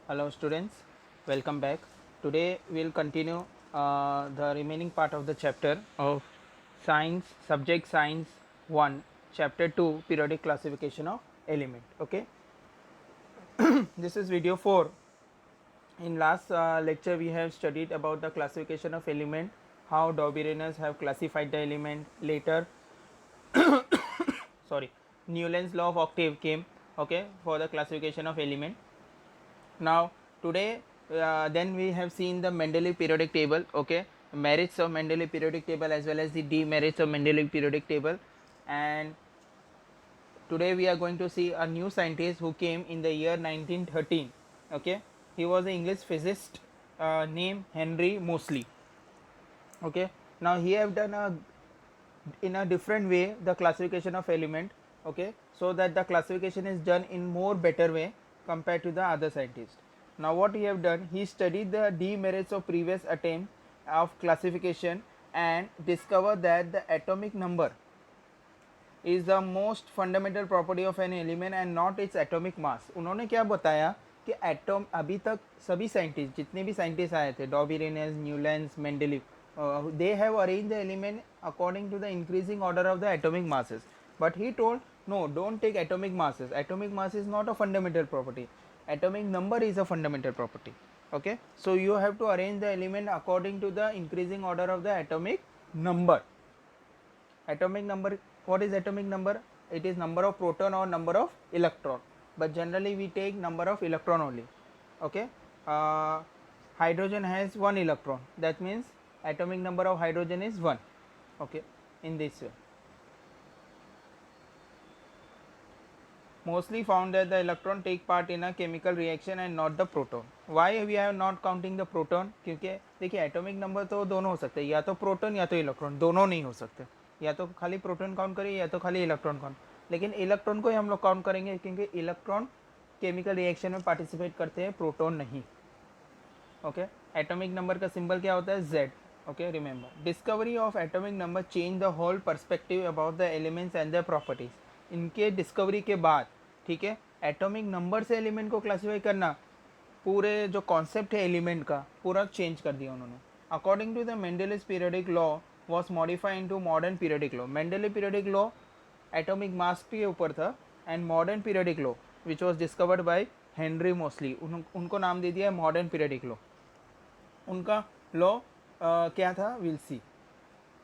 Hello students, welcome back. Today we'll continue the remaining part of the chapter of science, subject science 1, chapter 2, periodic classification of element. Okay, this is video 4. In last lecture we have studied about the classification of element, how Dauberenius have classified the element. Later, sorry, Newland's law of octave came, okay, for the classification of element. Now today then we have seen the Mendeleev periodic table, okay, merits of Mendeleev periodic table as well as the demerits of Mendeleev periodic table. And today we are going to see a new scientist who came in the year 1913. Okay, he was an English physicist named Henry Moseley. Okay, now he have done a in a different way the classification of element, okay, so that the classification is done in more better way compared to the other scientists. Now what he have done, he studied the demerits of previous attempt of classification and discovered that the atomic number is the most fundamental property of an element and not its atomic mass. उन्होंने क्या बताया कि atom अभी तक सभी scientist जितने भी scientist आए थे, Dobereiner, Newlands, Mendeleev, they have arranged the element according to the increasing order of the atomic masses. But he told, no, don't take atomic masses. Atomic mass is not a fundamental property. Atomic number is a fundamental property. Okay, so you have to arrange the element according to the increasing order of the atomic number. Atomic number, what is atomic number? It is number of proton or number of electron, but generally we take number of electron only. Okay, hydrogen has one electron, that means atomic number of hydrogen is 1. Okay, in this way. Mostly found that the electron take part in a chemical reaction and not the proton. Why we are not counting the proton? क्योंकि देखिए atomic number तो दोनों हो सकते हैं, या तो proton या तो इलेक्ट्रॉन, दोनों नहीं हो सकते. या तो खाली प्रोटॉन काउंट करिए या तो खाली इलेक्ट्रॉन काउंट. लेकिन इलेक्ट्रॉन को ही हम लोग काउंट करेंगे क्योंकि इलेक्ट्रॉन केमिकल रिएक्शन में पार्टिसिपेट करते हैं, प्रोटॉन नहीं. ओके, एटॉमिक नंबर का सिंबल क्या होता है? Z. Okay, remember, discovery of atomic number change the whole perspective about the elements and the properties. इनके डिस्कवरी के बाद, ठीक है, एटॉमिक नंबर से एलिमेंट को क्लासिफाई करना, पूरे जो कॉन्सेप्ट है एलिमेंट का पूरा चेंज कर दिया उन्होंने. According to the Mendeleev periodic law was modified into modern periodic law. Mendeleev periodic law atomic mass के ऊपर था and modern periodic law which was discovered by Henry Moseley, उनको नाम दे दिया मॉडर्न पीरियडिक लॉ. उनका लॉ क्या था? Will see.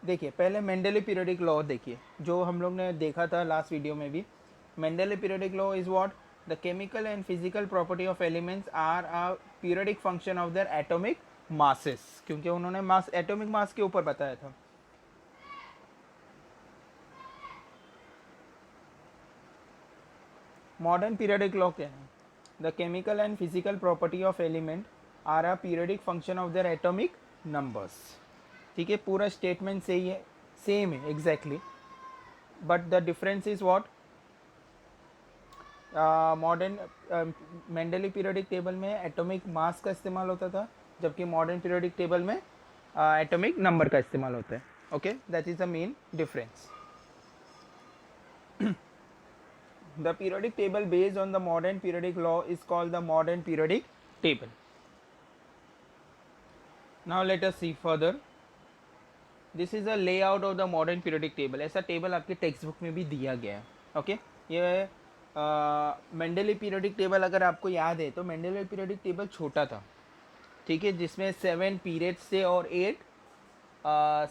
देखिए पहले मेंडेलिव पीरियडिक लॉ देखिए, जो हम लोग ने देखा था लास्ट वीडियो में भी. Mendeleev periodic law is what? The chemical and physical property of elements are a periodic function of their atomic masses, क्योंकि उन्होंने मास एटॉमिक मास के ऊपर बताया था. मॉडर्न पीरियडिक लॉ क्या है? The chemical and physical property of element are a periodic function of their atomic numbers. ठीक है, पूरा स्टेटमेंट सही है, सेम है exactly, but the difference is what? Modern Mendeleev periodic table में एटॉमिक मास का इस्तेमाल होता था, जबकि मॉडर्न पीरियडिक टेबल में एटॉमिक नंबर का इस्तेमाल होता है. Okay, that is the main difference. The periodic table based on the modern periodic law is called the modern periodic table. Now let us see further. This is a layout of the modern periodic table. ऐसा table आपके text book में भी दिया गया है. Okay, ये Mendeleev periodic table अगर आपको याद है तो मेंडेलिव पीरियडिक टेबल छोटा था, ठीक है, जिसमें 7 पीरियड्स थे और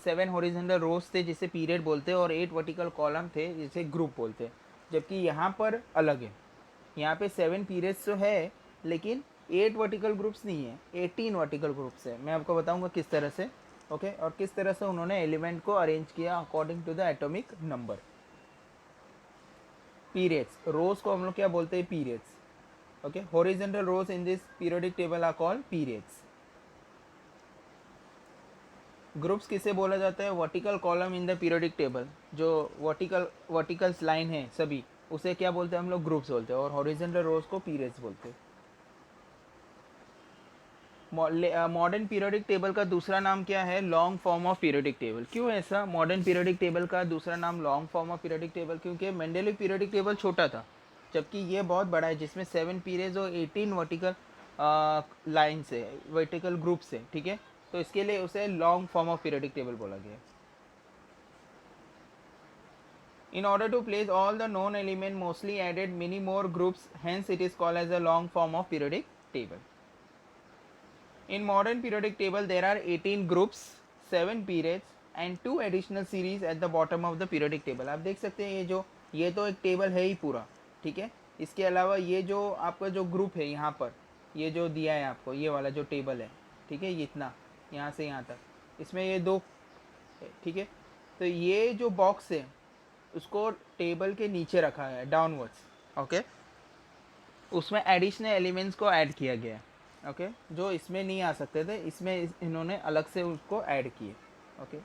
7 हॉरिजॉन्टल रोज थे जिसे पीरियड बोलते हैं और 8 वर्टिकल कॉलम थे जिसे ग्रुप बोलते हैं. जबकि यहाँ पर अलग है, यहाँ पे 7 पीरियड्स तो है लेकिन 8 वर्टिकल ग्रुप्स नहीं है, 18 वर्टिकल ग्रुप्स है. मैं आपको बताऊंगा किस तरह से. ओके, और किस तरह से उन्होंने एलिमेंट को अरेंज किया according to the atomic number. Periods, rows को हम लोग क्या बोलते हैं? Periods. Okay, horizontal rows in this periodic table are called periods. Groups किसे बोला जाता है? Vertical column in the periodic table, जो वर्टिकल्स लाइन है सभी, उसे क्या बोलते हैं हम लोग? ग्रुप्स बोलते हैं. और हॉरिजॉन्टल रोज को पीरियड्स बोलते हैं. मॉडर्न पीरियडिक टेबल का दूसरा नाम क्या है? Long form of periodic table. क्यों ऐसा? मॉडर्न पीरियडिक टेबल का दूसरा नाम long form of periodic table क्योंकि मेंडेलिव पीरियडिक टेबल छोटा था, जबकि ये बहुत बड़ा है जिसमें 7 पीरियड्स और 18 वर्टिकल लाइन से, वर्टिकल ग्रुप से, ठीक है। तो इसके लिए उसे long form of periodic table बोला गया। In order to place all the known element mostly added many more groups, hence it is called as a long form of periodic table. In modern periodic table there are 18 groups, 7 periods and 2 additional series at the bottom of the periodic table. आप देख सकते हैं ये तो एक table है ही पूरा, ठीक है। इसके अलावा ये जो आपका जो ग्रुप है यहाँ पर, ये जो दिया है आपको, ये वाला जो टेबल है, ठीक है, ये इतना यहाँ से यहाँ तक, इसमें ये 2, ठीक है। तो ये जो बॉक्स है उसको टेबल के नीचे रखा है डाउनवर्ड्स, ओके। उसमें एडिशनल एलिमेंट्स को ऐड किया गया है, ओके, जो इसमें नहीं आ सकते थे, इसमें इन्होंने अलग से उसको ऐड किए, ओके।